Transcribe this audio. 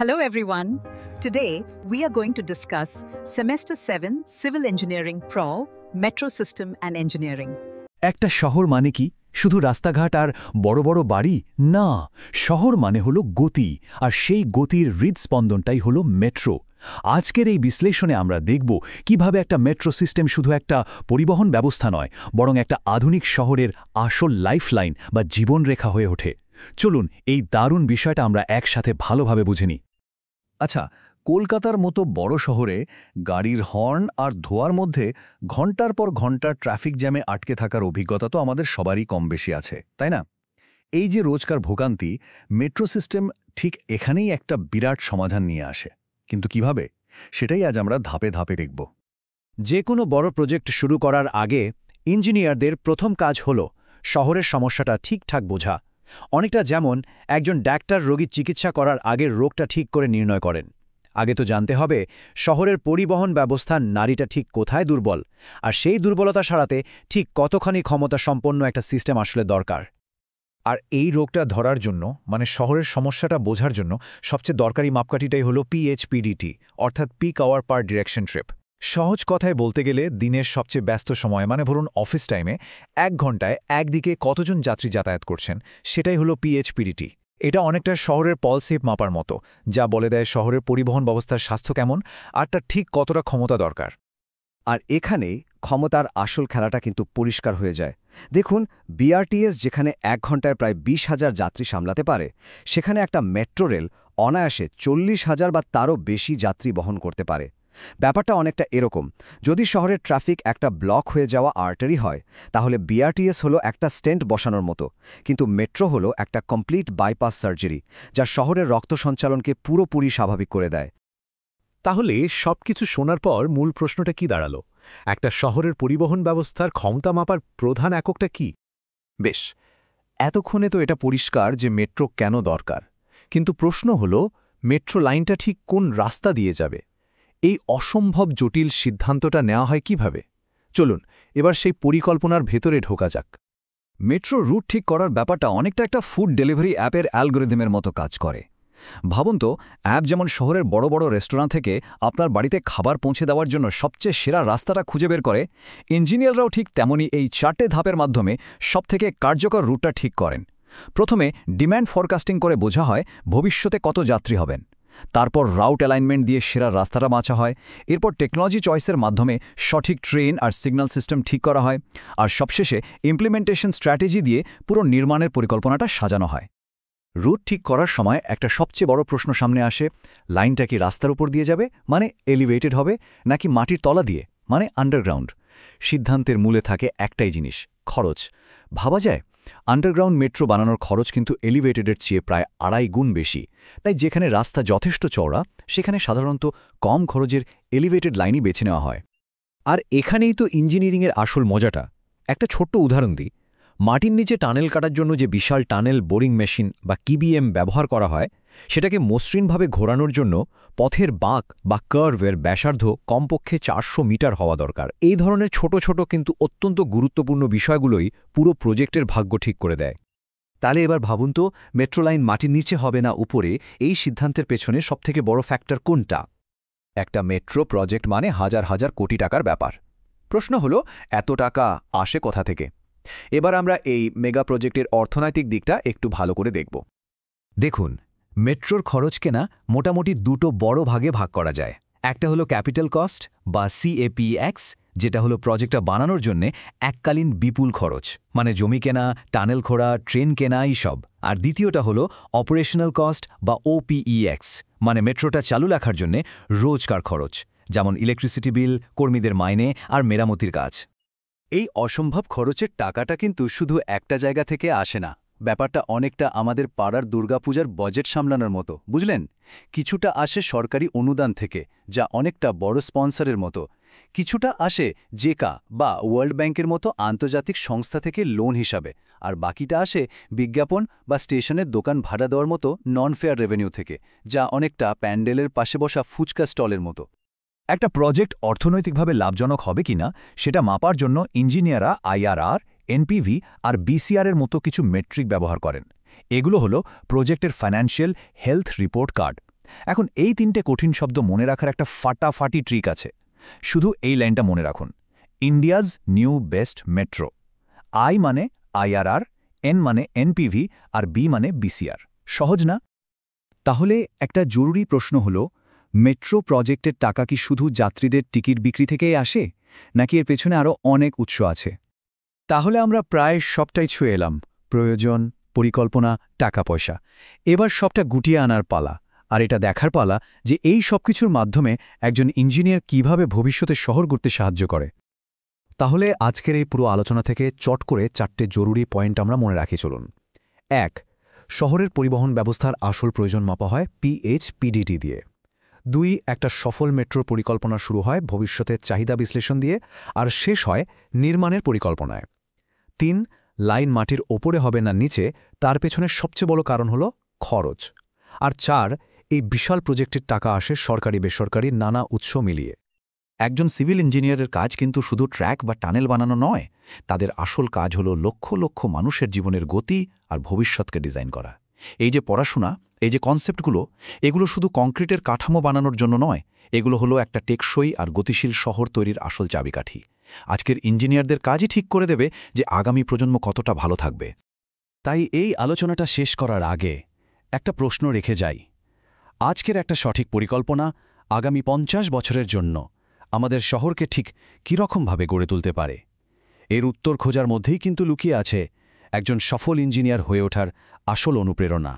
Hello everyone. Today we are going to discuss Semester 7 Civil Engineering Pro, Metro System and Engineering. একটা শহর মানে কি শুধু রাস্তাঘাট আর বড় বড় বাড়ি না শহর মানে হলো গতি আর সেই গতির হৃদস্পন্দনটাই হলো মেট্রো আজকের এই বিশ্লেষণে আমরা দেখব কিভাবে একটা মেট্রো সিস্টেম শুধু একটা পরিবহন ব্যবস্থা নয় বরং একটা আধুনিক শহরের আসল লাইফলাইন বা জীবনরেখা হয়ে ওঠে চলুন এই দারুণ বিষয়টা আমরা একসাথে ভালোভাবে বুঝে নিই আচ্ছা কলকাতার মতো বড় শহরে গাড়ির হর্ন আর ধোঁয়ার মধ্যে ঘন্টার পর ঘন্টা ট্রাফিক জ্যামে আটকে থাকার অভিজ্ঞতা তো আমাদের সবারই কম বেশি আছে তাই না এই যে রোজকার ভোগান্তি মেট্রো সিস্টেম ঠিক এখানেই একটা বিরাট সমাধান নিয়ে আসে কিন্তু কিভাবে সেটাই আজ আমরা ধাপে ধাপে দেখব যে কোনো বড় প্রজেক্ট শুরু করার আগে ইঞ্জিনিয়ারদের প্রথম কাজ হল শহরের সমস্যাটা ঠিকঠাক বোঝা অনেকটা যেমন একজন ডাক্তার রোগীর চিকিৎসা করার আগের রোগটা ঠিক করে নির্ণয় করেন আগে তো জানতে হবে শহরের পরিবহন ব্যবস্থার নারীটা ঠিক কোথায় দুর্বল আর সেই দুর্বলতা সারাতে ঠিক কতখানি ক্ষমতা সম্পন্ন একটা সিস্টেম আসলে দরকার আর এই রোগটা ধরার জন্য মানে শহরের সমস্যাটা বোঝার জন্য সবচেয়ে দরকারি মাপকাঠিটাই হলো পিএইচপিডিটি অর্থাৎ peak hour per direction trip সহজ কথায় বলতে গেলে দিনের সবচেয়ে ব্যস্ত সময় মানে ধরুন অফিস টাইমে 1 ঘন্টায় একদিকে কতজন যাত্রী যাতায়াত করছেন সেটাই হলো পিএইচপিডিটি এটা অনেকটা শহরের পলসেপ মাপার মতো যা বলে দেয় শহরের পরিবহন ব্যবস্থার স্বাস্থ্য কেমন আর তার ঠিক কতটা ক্ষমতা দরকার আর এখানেই ক্ষমতার আসল খেলাটা কিন্তু পরিষ্কার হয়ে যায় দেখুন বিআরটিএস যেখানে 1 ঘন্টায় প্রায় 20,000 যাত্রী সামলাতে পারে সেখানে একটা মেট্রো রেল অনায়াসে 40,000 বা তারও বেশি যাত্রী বহন করতে পারে ব্যাপারটা অনেকটা এরকম যদি শহরের ট্রাফিক একটা ব্লক হয়ে যাওয়া আর্টারি হয় তাহলে বিআরটিএস হলো একটা স্টেন্ট বসানোর মতো কিন্তু মেট্রো হলো একটা কমপ্লিট বাইপাস সার্জারি যা শহরের রক্ত সঞ্চালনকে পুরোপুরি স্বাভাবিক করে দেয় তাহলে সবকিছু শোনার পর মূল প্রশ্নটা কি দাঁড়ালো একটা শহরের পরিবহন ব্যবস্থার ক্ষমতা মাপার প্রধান এককটা কি বেশ এতক্ষণে তো এটা পরিষ্কার যে মেট্রো কেন দরকার কিন্তু প্রশ্ন হল মেট্রো লাইনটা ঠিক কোন রাস্তা দিয়ে যাবে এই অসম্ভব জটিল সিদ্ধান্তটা নেওয়া হয় কিভাবে চলুন এবার সেই পরিকল্পনার ভেতরে ঢোকা যাক মেট্রো রুট ঠিক করার ব্যাপারটা অনেকটা একটা ফুড ডেলিভারি অ্যাপের অ্যালগোরিদমের মতো কাজ করে ভাবুন তো অ্যাপ যেমন শহরের বড় বড় রেস্টুরেন্ট থেকে আপনার বাড়িতে খাবার পৌঁছে দেওয়ার জন্য সবচেয়ে সেরা রাস্তাটা খুঁজে বের করে ইঞ্জিনিয়াররাও ঠিক তেমনই এই 4টে ধাপের মাধ্যমে সবথেকে কার্যকর রুটটা ঠিক করেন প্রথমে ডিম্যান্ড ফরকাস্টিং করে বোঝা হয় ভবিষ্যতে কত যাত্রী হবেন তারপর রাউট অ্যালাইনমেন্ট দিয়ে সেরা রাস্তাটা বাছা হয় এরপর টেকনোলজি চয়েসের মাধ্যমে সঠিক ট্রেন আর সিগন্যাল সিস্টেম ঠিক করা হয় আর সবশেষে ইমপ্লিমেন্টেশন স্ট্র্যাটেজি দিয়ে পুরো নির্মাণের পরিকল্পনাটা সাজানো হয় রুট ঠিক করার সময় একটা সবচেয়ে বড় প্রশ্ন সামনে আসে লাইনটা কি রাস্তার উপর দিয়ে যাবে মানে এলিভেটেড হবে নাকি মাটির তলা দিয়ে মানে আন্ডারগ্রাউন্ড সিদ্ধান্তের মূলে থাকে একটাই জিনিস খরচ ভাবা যায় আন্ডারগ্রাউন্ড মেট্রো বানানোর খরচ কিন্তু এলিভেটেডের চেয়ে প্রায় 2.5 গুণ বেশি তাই যেখানে রাস্তা যথেষ্ট চওড়া সেখানে সাধারণত কম খরচের এলিভেটেড লাইনই বেছে নেওয়া হয় আর এখানেই তো ইঞ্জিনিয়ারিংয়ের আসল মজাটা একটা ছোট্ট উদাহরণ দিই মাটির নিচে টানেল কাটার জন্য যে বিশাল টানেল বোরিং মেশিন বা কিবিএম ব্যবহার করা হয় সেটাকে মসৃণভাবে ঘোরানোর জন্য পথের বাঁক বা কার্ভের ব্যাসার্ধ কমপক্ষে 400 মিটার হওয়া দরকার এই ধরনের ছোট ছোট কিন্তু অত্যন্ত গুরুত্বপূর্ণ বিষয়গুলোই পুরো প্রজেক্টের ভাগ্য ঠিক করে দেয় তাহলে এবার ভাবুন তো মেট্রো লাইন মাটির নিচে হবে না উপরে এই সিদ্ধান্তের পেছনে সবথেকে বড় ফ্যাক্টর কোনটা একটা মেট্রো প্রজেক্ট মানে হাজার হাজার কোটি টাকার ব্যাপার প্রশ্ন হলো এত টাকা আসে কোথা থেকে এবার আমরা এই মেগা প্রজেক্টের অর্থনৈতিক দিকটা একটু ভালো করে দেখব দেখুন মেট্রোর খরচকে না মোটামুটি দুটো বড় ভাগে ভাগ করা যায় একটা হলো ক্যাপিটাল কস্ট বা সিএপিএক্স যেটা হলো প্রজেক্টটা বানানোর জন্যে এককালীন বিপুল খরচ মানে জমি কেনা টানেল খোঁড়া ট্রেন কেনা এইসব আর দ্বিতীয়টা হলো অপারেশনাল কস্ট বা ওপিইএক্স মানে মেট্রোটা চালু রাখার জন্যে রোজকার খরচ যেমন ইলেকট্রিসিটি বিল কর্মীদের মাইনে আর মেরামতির কাজ এই অসম্ভব খরচের টাকাটা কিন্তু শুধু একটা জায়গা থেকে আসে না ব্যাপারটা অনেকটা আমাদের পাড়ার দুর্গাপূজার বাজেট সামলানোর মতো বুঝলেন কিছুটা আসে সরকারি অনুদান থেকে যা অনেকটা বড় স্পন্সরের মতো কিছুটা আসে জেকা বা ওয়ার্ল্ড ব্যাংকের মতো আন্তর্জাতিক সংস্থা থেকে লোন হিসাবে আর বাকিটা আসে বিজ্ঞাপন বা স্টেশনের দোকান ভাড়া দেওয়ার মতো নন ফেয়ার রেভিনিউ থেকে যা অনেকটা প্যান্ডেলের পাশে বসা ফুচকা স্টলের মতো একটা প্রজেক্ট অর্থনৈতিকভাবে লাভজনক হবে কিনা সেটা মাপার জন্য ইঞ্জিনিয়াররা আইআরআর এনপিভি আর বিসিআরের মতো কিছু মেট্রিক ব্যবহার করেন এগুলো হলো প্রজেক্টের ফাইন্যান্সিয়াল হেলথ রিপোর্ট কার্ড এখন এই 3টে কঠিন শব্দ মনে রাখার একটা ফাটাফাটি ট্রিক আছে। শুধু এই লাইনটা মনে রাখুন, India's new best metro. I মানে IRR, এন মানে NPV, আর বি মানে BCR। সহজ না? তাহলে একটা জরুরি প্রশ্ন হল, মেট্রো প্রজেক্টের টাকা কি শুধু যাত্রীদের টিকিট বিক্রি থেকেই আসে, নাকি এর পেছনে আরও অনেক উৎস আছে? তাহলে আমরা প্রায় সবটাই ছুঁয়ে এলাম, প্রয়োজন, পরিকল্পনা, টাকা পয়সা। এবার সবটা গুটিয়ে আনার পালা, আর এটা দেখার পালা যে এই সবকিছুর মাধ্যমে একজন ইঞ্জিনিয়ার কিভাবে ভবিষ্যতে শহর গড়তে সাহায্য করে। তাহলে আজকের এই পুরো আলোচনা থেকে চট করে 4টে জরুরি পয়েন্ট আমরা মনে রাখি চলুন। 1. শহরের পরিবহন ব্যবস্থার আসল প্রয়োজন মাপা হয় PHPDT দিয়ে। 2. একটা সফল মেট্রো পরিকল্পনা শুরু হয় ভবিষ্যতের চাহিদা বিশ্লেষণ দিয়ে, আর শেষ হয় নির্মাণের পরিকল্পনায়। 3. লাইন মাটির ওপরে হবে না নিচে, তার পেছনে সবচেয়ে বড় কারণ হল খরচ। আর 4. এই বিশাল প্রজেক্টের টাকা আসে সরকারি বেসরকারি নানা উৎস মিলিয়ে। একজন সিভিল ইঞ্জিনিয়ারের কাজ কিন্তু শুধু ট্র্যাক বা টানেল বানানো নয়, তাদের আসল কাজ হলো লক্ষ লক্ষ মানুষের জীবনের গতি আর ভবিষ্যৎকে ডিজাইন করা। এই যে পড়াশোনা, এই যে কনসেপ্টগুলো, এগুলো শুধু কংক্রিটের কাঠামো বানানোর জন্য নয়, এগুলো হলো একটা টেকসই আর গতিশীল শহর তৈরির আসল চাবিকাঠি। আজকের ইঞ্জিনিয়ারদের কাজই ঠিক করে দেবে যে আগামী প্রজন্ম কতটা ভালো থাকবে। তাই এই আলোচনাটা শেষ করার আগে একটা প্রশ্ন রেখে যাই। আজকের একটা সঠিক পরিকল্পনা আগামী 50 বছরের জন্য আমাদের শহরকে ঠিক কীরকমভাবে গড়ে তুলতে পারে? এর উত্তর খোঁজার মধ্যেই কিন্তু লুকিয়ে আছে একজন সফল ইঞ্জিনিয়ার হয়ে ওঠার আসল অনুপ্রেরণা।